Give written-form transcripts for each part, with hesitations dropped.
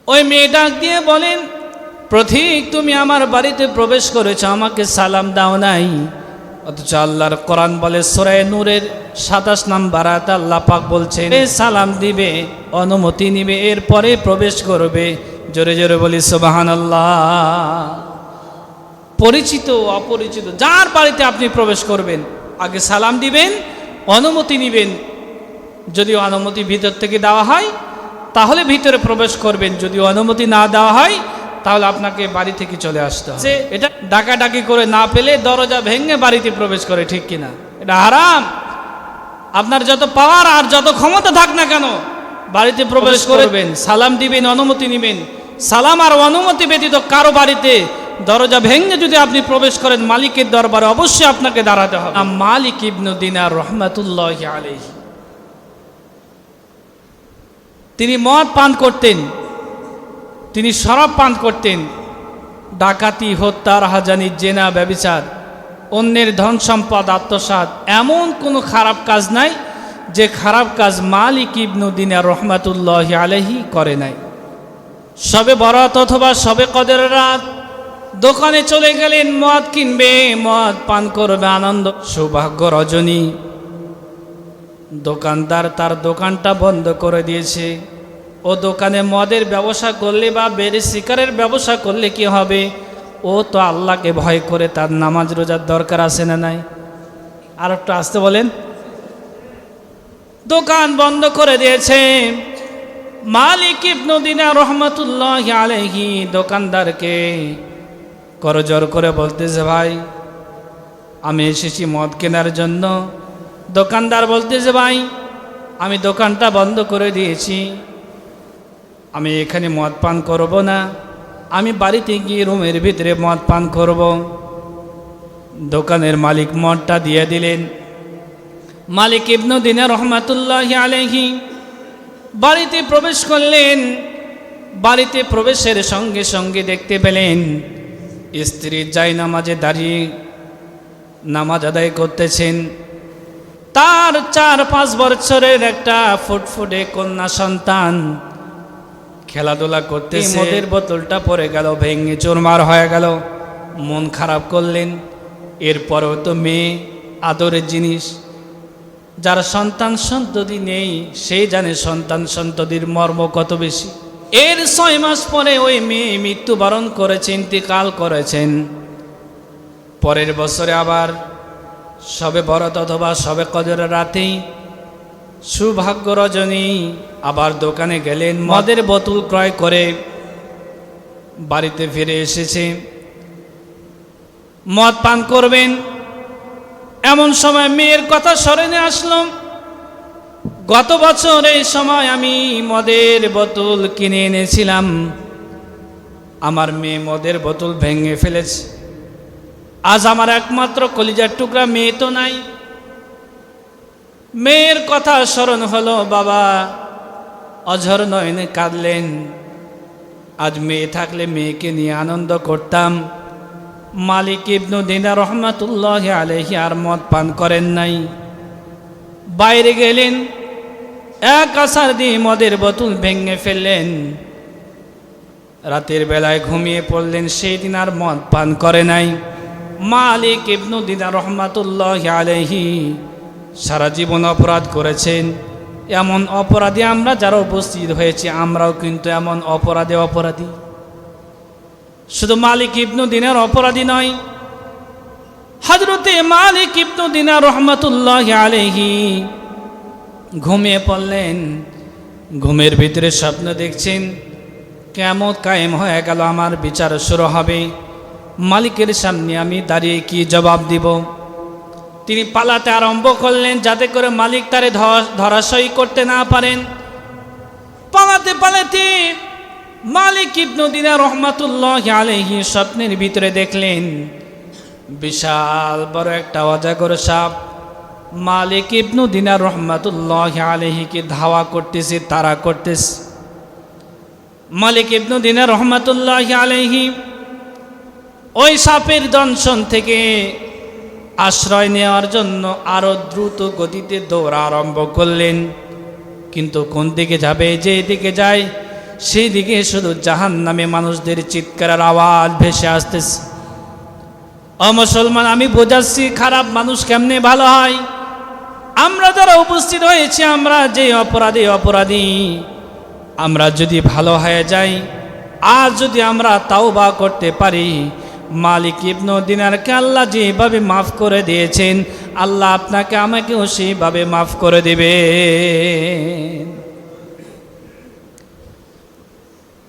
ওই মেয়ে ডাক দিয়ে বলেন, পথিক তুমি আমার বাড়িতে প্রবেশ করেছো, আমাকে সালাম দাও নাই। অথচ আল্লাহর কোরআন বলে সূরা নূরের ২৭ নম্বর আয়াতে আল্লাহ পাক বলছেন, সালাম দিবে, অনুমতি নিবে, এরপরে প্রবেশ করবে। জোরে জোরে বলি সুবহানাল্লাহ। পরিচিত অপরিচিত যার বাড়িতে আপনি প্রবেশ করবেন, আগে সালাম দিবেন, অনুমতি নিবেন। যদি অনুমতি ভিতর থেকে দেওয়া হয় তাহলে ভিতরে প্রবেশ করবেন, যদি অনুমতি না দেওয়া হয় তাহলে আপনাকে বাড়ি থেকে চলে আসতে হবে। এটা ডাকাডাকি করে না পেলে দরজা ভেঙে বাড়িতে প্রবেশ করে, ঠিক কিনা? এটা হারাম। আপনার যত পাওয়ার আর যত ক্ষমতা থাক না কেন, বাড়িতে প্রবেশ করবেন, সালাম দিবেন, অনুমতি নেবেন। সালাম আর অনুমতি ব্যতীত কারো বাড়িতে দরজা ভেঙে যদি আপনি প্রবেশ করেন, মালিকের দরবারে অবশ্যই আপনাকে দাঁড়াতে হবে। মালিক ইবনে দিনার রহমাতুল্লাহি আলাইহি, তিনি মদ পান করতেন, তিনি শরাব পান করতেন, ডাকাতি, হত্যা, রাহাজানি, জেনা, ব্যভিচার, অন্যের ধন সম্পদ আত্মসাৎ, এমন কোনো খারাপ কাজ নাই যে খারাপ কাজ মালিক ইবনে দিনার রহমাতুল্লাহি আলাইহি করে নাই। সবে বরাত অথবা সবে কদরের রাত দোকানে চলে গেলেন, মদ কিনবে, মদ পান করবে, আনন্দ। সৌভাগ্য রজনী, দোকানদার তার দোকানটা বন্ধ করে দিয়েছে। ও দোকানে মদের ব্যবসা করলে বা বেড়ে শিকারের ব্যবসা করলে কি হবে? ও তো আল্লাহকে ভয় করে তার নামাজ রোজার দরকার আছে না নাই? আর একটু আসতে বলেন। দোকান বন্ধ করে দিয়েছে। মালিক ইবনে দিনার রহমাতুল্লাহি আলাইহি দোকানদারকে করজোর করে বলতেছে, ভাই আমি এসেছি মদ কেনার জন্য। দোকানদার বলতেছে, ভাই আমি দোকানটা বন্ধ করে দিয়েছি, আমি এখানে মদ পান করব না, আমি বাড়িতে গিয়ে রুমের ভিতরে মদ পান করব। দোকানের মালিক মদটা দিয়ে দিলেন। মালিক ইবনে দিনার রহমাতুল্লাহি আলাইহি বাড়িতে প্রবেশ করলেন। বাড়িতে প্রবেশের সঙ্গে সঙ্গে দেখতে পেলেন স্ত্রী জায়নামাজে দাঁড়িয়ে নামাজ আদায় করতেছেন। তার ৪-৫ বছরের একটা ফুটফুটে কন্যা সন্তান খেলাধুলা করতেছে। মদের বোতলটা পড়ে গেল, ভেঙে চুরমার হয়ে গেল। মন খারাপ করলেন। এরপরেও তো মেয়ে আদরের জিনিস, যার সন্তান সন্ততি নেই সেই জানে সন্তান সন্ততির মর্ম কত বেশি। এর ৬ মাস পরে ওই মেয়ে মৃত্যুবরণ করেছে, ইন্তিকাল করেছেন। পরের বছরে আবার সবে বরাত অথবা সবে কদরের রাতেই সৌভাগ্য রজনী আবার দোকানে গেলেন, মদের বোতল ক্রয় করে বাড়িতে ফিরে এসেছে। মদ পান করবেন, এমন সময় মেয়ের কথা স্মরণে আসলো, গত বছর এই সময় আমি মদের বোতল কিনে এনেছিলাম, আমার মেয়ে মদের বোতল ভেঙে ফেলেছে। আজ আমার একমাত্র কলিজার টুকরা মেয়ে তো নাই। মেয়ের কথা স্মরণ হলো, বাবা অঝর নয়নে কাঁদলেন। আজ মেয়ে থাকলে মেয়েকে নিয়ে আনন্দ করতাম। মালিক ইবনে দিনার রহমাতুল্লাহি আলাইহি আর মদ পান করেন নাই। বাইরে গেলেন, এক আছাড় দিয়ে মদের বোতল ভেঙে ফেললেন। রাতের বেলায় ঘুমিয়ে পড়লেন, সেই দিন আর মদ পান করে নাই। মালিক ইবনে দিনার রহমাতুল্লাহি আলাইহি সারা জীবন অপরাধ করেছেন। এমন অপরাধী আমরা যারা উপস্থিত হয়েছি, আমরাও কিন্তু এমন অপরাধী। শুধু মালিক ইবনে দিনার অপরাধী নয়, হযরতে মালিক ইবনে দিনার রহমাতুল্লাহি আলাইহি ঘুমিয়ে পড়লেন। ঘুমের ভিতরে স্বপ্ন দেখছেন, কিয়ামত কায়েম হয়ে গেল, আমার বিচার শুরু হবে, মালিকের সামনে আমি দাঁড়িয়ে কি জবাব দিব। তিনি পালাতে আরম্ভ করলেন যাতে করে মালিক তারে ধরাশয়ী করতে না পারেন। পালাতে পালাতে মালিক ইবনে দিনার রহমাতুল্লাহি আলাইহি স্বপ্নের ভিতরে দেখলেন বিশাল বড় একটা অজগর সাপ মালিক ইবনে দিনার রহমাতুল্লাহি আলাইহিকে ধাওয়া করতেছে, তাড়া করতেছে। মালিক ইবনে দিনার রহমাতুল্লাহি আলাইহি ওই সাপের দংশন থেকে আশ্রয় নেওয়ার জন্য আরো দ্রুত গতিতে দৌড়া আরম্ভ করলেন। কিন্তু কোন দিকে যাবে, যে দিকে যায় সেই দিকে শুধু জাহান্নামে মানুষদের চিৎকারের আওয়াজ ভেসে আসতেছে। ও মুসলমান, আমি বোঝাচ্ছি খারাপ মানুষ কেমনে ভালো হয়। আমরা যারা উপস্থিত হয়েছি, আমরা যে অপরাধী, আমরা যদি ভালো হয়ে যাই, আর যদি আমরা তাওবা করতে পারি, মালিক ইবনে দিনারকে আল্লাহ যেভাবে মাফ করে দিয়েছেন, আল্লাহ আপনাকে আমাকেও সেইভাবে মাফ করে দেবে।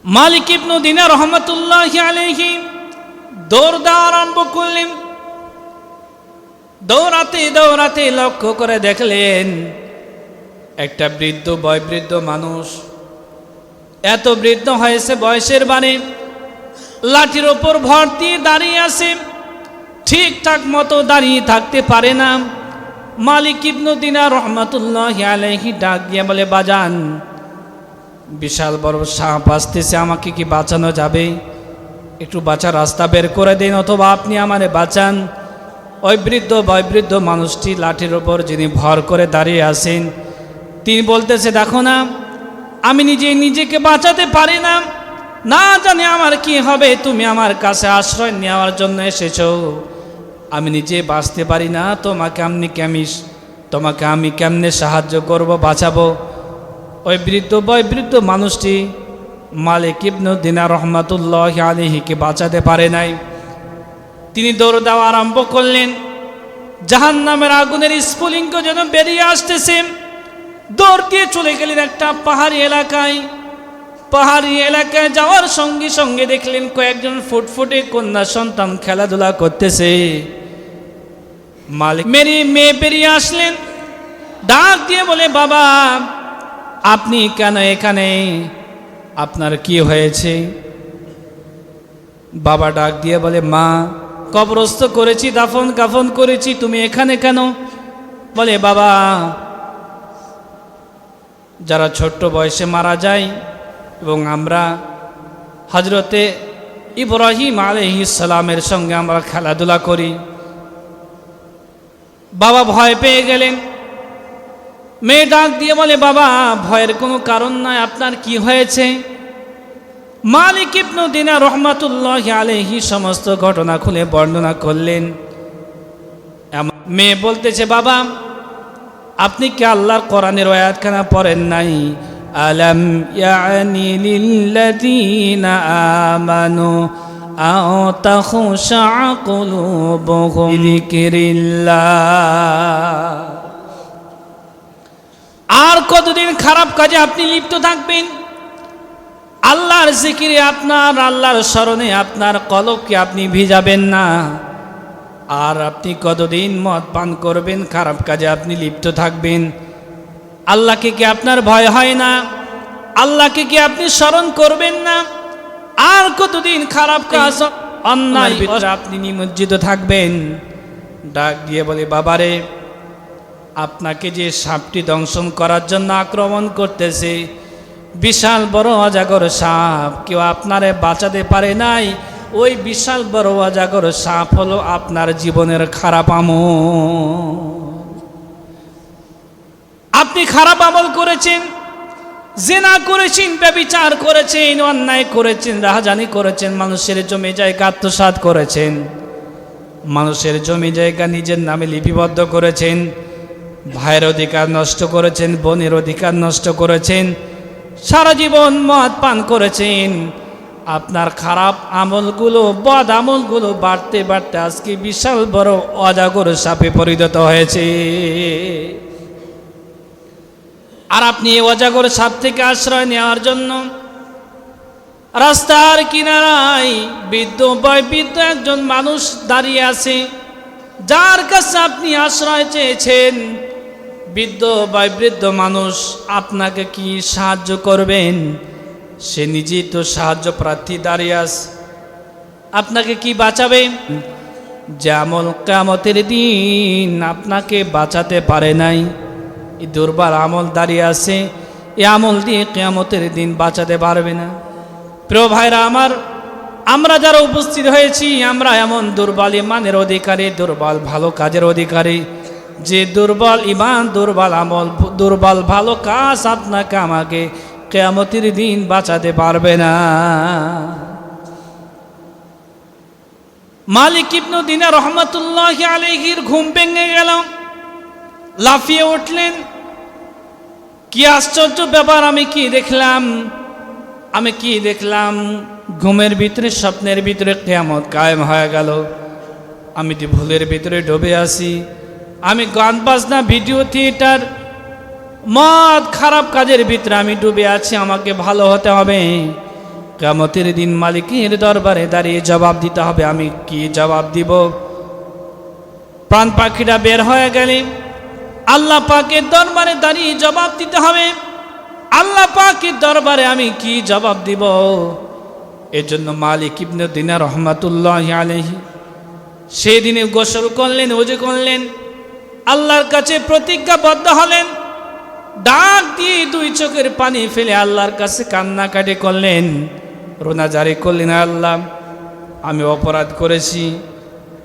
মালিক ইবনে দিনার রহমাতুল্লাহি আলাইহি দৌড় দেওয়া আরম্ভ করলেন। দৌড়াতে লক্ষ্য করে দেখলেন একটা বয়োবৃদ্ধ মানুষ, এত বৃদ্ধ হয়েছে বয়সের বানে, লাঠির ওপর ভর দিয়ে দাঁড়িয়ে আছে, ঠিকঠাক মতো দাঁড়িয়ে থাকতে পারে না। মালিক ইবনে দিনার রহমাতুল্লাহি আলাইহি ডাক দিয়ে বলে, বাজান, বিশাল বড় সাপ আসতেছে, আমাকে কি বাঁচানো যাবে? একটু বাঁচার রাস্তা বের করে দিন, অথবা আপনি আমারে বাঁচান। ওই বয়োবৃদ্ধ মানুষটি লাঠির ওপর যিনি ভর করে দাঁড়িয়ে আছেন, তিনি বলতেছে, দেখো না, আমি নিজেকে বাঁচাতে পারি না, না জানি আমার কি হবে, তুমি আমার কাছে আশ্রয় নেওয়ার জন্য এসেছো, আমি নিজে বাঁচতে পারি না, তোমাকে আমি কেমনে সাহায্য করব, বাঁচাবো? ওই বয়োবৃদ্ধ মানুষটি মালিক ইবনে দিনার রহমাতুল্লাহি আলাইহিকে বাঁচাতে পারে নাই। তিনি দৌড় দেওয়া আরম্ভ করলেন। জাহান্নামের আগুনের স্ফুলিঙ্গ যেন বেরিয়ে আসতেছে, দৌড় দিয়ে চলে গেলেন একটা পাহাড়ি এলাকায়। যাওয়ার সঙ্গে সঙ্গে দেখলেন কয়েকজন ফুটফুটে কন্যা সন্তান খেলাধুলা করতেছে। মালিক মেয়ে বেরিয়ে আসলেন, ডাক দিয়ে বলে, বাবা, আপনি কেন এখানে? আপনার কি হয়েছে? বাবা ডাক দিয়ে বলে, মা, কবরস্থ করেছি, দাফন কাফন করেছি, তুমি এখানে কেন? বলে, বাবা, যারা ছোট্ট বয়সে মারা যায় এবং আমরা হযরতে ইব্রাহিম আলাইহিস সালামের সঙ্গে আমরা খেলাধুলা করি। বাবা ভয় পেয়ে গেলেন। মেয়ে ডাক দিয়ে বলে, বাবা, ভয়ের কোনো কারণ নাই, আপনার কি হয়েছে? মালিক ইবনে দিনার রহমাতুল্লাহি আলাইহি সমস্ত ঘটনা খুলে বর্ণনা করলেন। মেয়ে বলতেছে, বাবা, আপনি কি আল্লাহর কোরআনের আয়াতখানা পড়েন নাই? আলাম ইয়ানি লিল্লাযীনা আমানু আও তাখশা কুলুবুহুম লিযিকরিল্লাহ। আর কতদিন খারাপ কাজে আপনি লিপ্ত থাকবেন? আল্লাহর জিকিরে, আল্লাহর স্মরণে আপনার কলবকে আপনি ভিজাবেন না। আর আপনি কতদিন মদ পান করবেন, খারাপ কাজে আপনি লিপ্ত থাকবেন? আল্লাহকে কি আপনার ভয় হয় না? আল্লাহকে কি আপনি স্মরণ করবেন না? আর কতদিন খারাপ কাজ, অন্যায় ভিতরে আপনি নিমজ্জিত থাকবেন? ডাক দিয়ে বলে, বাবারে, আপনাকে যে সাপটি দংশন করার জন্য আক্রমণ করতেছে, বিশাল বড় অজাগর সাপ, কেউ আপনারে বাঁচাতে পারে নাই। ওই বিশাল বড় অজাগর সাপ হলো আপনার জীবনের খারাপ আমল। আপনি খারাপ আমল করেছেন, জিনা করেছেন, ব্যভিচার করেছেন, অন্যায় করেছেন, রাহাজানি করেছেন, মানুষের জমি জায়গা আত্মসাৎ করেছেন, মানুষের জমি জায়গা নিজের নামে লিপিবদ্ধ করেছেন, ভাইয়ের অধিকার নষ্ট করেছেন, বোনের অধিকার নষ্ট করেছেন, সারা জীবন মদ পান করেছেন। আপনার খারাপ আমলগুলো, বদ আমলগুলো বাড়তে বাড়তে আজকে বিশাল বড় অজাগর সাপে পরিণত হয়েছে। আর আপনি এই অজাগর সাপ থেকে আশ্রয় নেওয়ার জন্য রাস্তার কিনারায় বৃদ্ধ একজন মানুষ দাঁড়িয়ে আছে, যার কাছে আপনি আশ্রয় চেয়েছেন। বৃদ্ধ মানুষ আপনাকে কি সাহায্য করবেন? সে নিজেই তো সাহায্য প্রার্থী দাঁড়িয়ে আছে, আপনাকে কি বাঁচাবে? যে আমল কিয়ামতের দিন আপনাকে বাঁচাতে পারে নাই, এই দুর্বল আমল দাঁড়িয়ে আছে, এই আমল দিয়ে কিয়ামতের দিন বাঁচাতে পারবে না। প্রিয় ভাইরা আমার, আমরা যারা উপস্থিত হয়েছি, আমরা এমন দুর্বল ইমানের অধিকারী, দুর্বল ভালো কাজের অধিকারী, যে দুর্বল ইমান, দুর্বল আমল, দুর্বল ভালো কাজ আপনাকে আমাকে কিয়ামতের দিন বাঁচাতে পারবে না। মালিক ইবনে দিনার রহমাতুল্লাহি আলাইহির ঘুম ভেঙে গেল, লাফিয়ে উঠলেন। কি আশ্চর্য ব্যাপার, আমি কি দেখলাম? ঘুমের ভিতরে, স্বপ্নের ভিতরে কিয়ামত কায়েম হয়ে গেল। আমি তো ভুলের ভিতরে ডুবে আছি। আমি গান বাজনা, ভিডিও থিয়েটার, মদ, খারাপ কাজের ভিতরে আমি ডুবে আছি। আমাকে ভালো হতে হবে। কিয়ামতের দিন মালিকের দরবারে দাঁড়িয়ে জবাব দিতে হবে। আমি কি জবাব দিব? প্রাণ পাখিটা বের হয়ে গেলে আল্লাহ পাকের দরবারে দাঁড়িয়ে জবাব দিতে হবে। আল্লাহ পাকের দরবারে আমি কি জবাব দিব? এজন্য মালিক ইবনে দিনার রহমাতুল্লাহি আলাইহি সেই দিনে গোসল করলেন, ওযু করলেন, আল্লাহর কাছে প্রতিজ্ঞাবদ্ধ হলেন। ডাক দিয়ে দুই চোখের পানি ফেলে আল্লাহর কাছে কান্নাকাটি করলেন, রোনাজারি করলেন। আল্লাহ, আমি অপরাধ করেছি,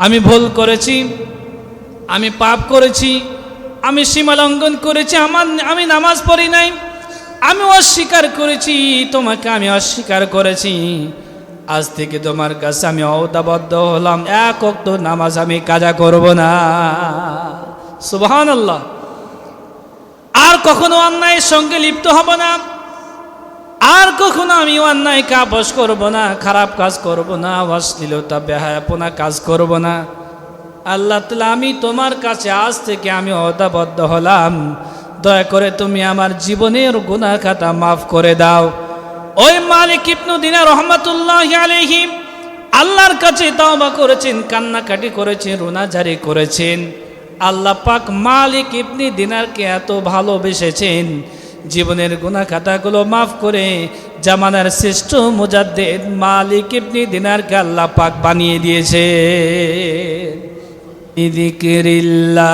আমি ভুল করেছি, আমি পাপ করেছি, আমি সীমা লঙ্ঘন করেছি, আমি নামাজ পড়ি নাই, আমি অস্বীকার করেছি, তোমাকে আমি অস্বীকার করেছি। আজ থেকে তোমার কাছে আমি অবদাবদ্ধ হলাম, এক ওয়াক্ত নামাজ আমি কাজা করব না। সুবহানাল্লাহ। আর কখনো অন্যায়ের সঙ্গে লিপ্ত হব না, আর কখনো আমি অন্যায়কে আপোষ করব না, খারাপ কাজ করব না, অশ্লীলতা, বেহায়াপনা কাজ করব না। আল্লাহ তাআলা, আমি তোমার কাছে আজ থেকে আমি ওয়াদাবদ্ধ হলাম, দয়া করে তুমি আমার জীবনের গুনাহ খাতা মাফ করে দাও। ওই মালিক ইবনে দিনার রহমাতুল্লাহি আলাইহি আল্লাহর কাছে তওবা করেছেন, কান্নাকাটি করেছেন, রোনাজারি করেছেন। আল্লাহ পাক মালিক ইবনে দিনারকে এত ভালোবেসেছেন, জীবনের গুনাহ খাতাগুলো মাফ করে জামানার শ্রেষ্ঠ মুজাদ্দিদ মালিক ইবনে দিনারকে আল্লাহ পাক বানিয়ে দিয়েছে। যিকরিল্লাহ